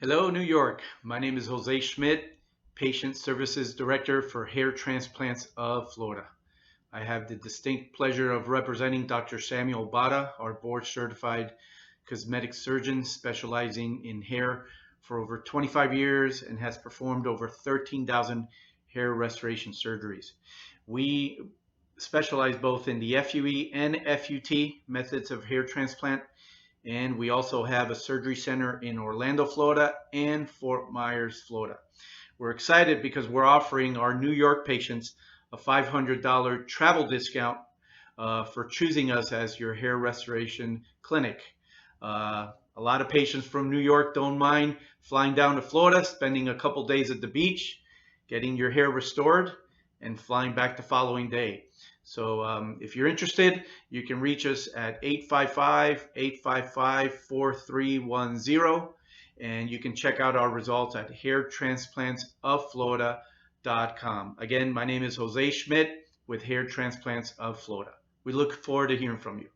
Hello, New York. My name is Jose Schmidt, Patient Services Director for Hair Transplants of Florida. I have the distinct pleasure of representing Dr. Samuel Bada, our board certified cosmetic surgeon specializing in hair for over 25 years and has performed over 13,000 hair restoration surgeries. We specialize both in the FUE and FUT methods of hair transplant, and we also have a surgery center in Orlando, Florida, and Fort Myers, Florida. We're excited because we're offering our New York patients a $500 travel discount for choosing us as your hair restoration clinic. A lot of patients from New York don't mind flying down to Florida, spending a couple days at the beach, getting your hair restored, and flying back the following day. So if you're interested, you can reach us at 855-855-4310, and you can check out our results at hairtransplantsofFlorida.com. Again, my name is Jose Schmidt with Hair Transplants of Florida. We look forward to hearing from you.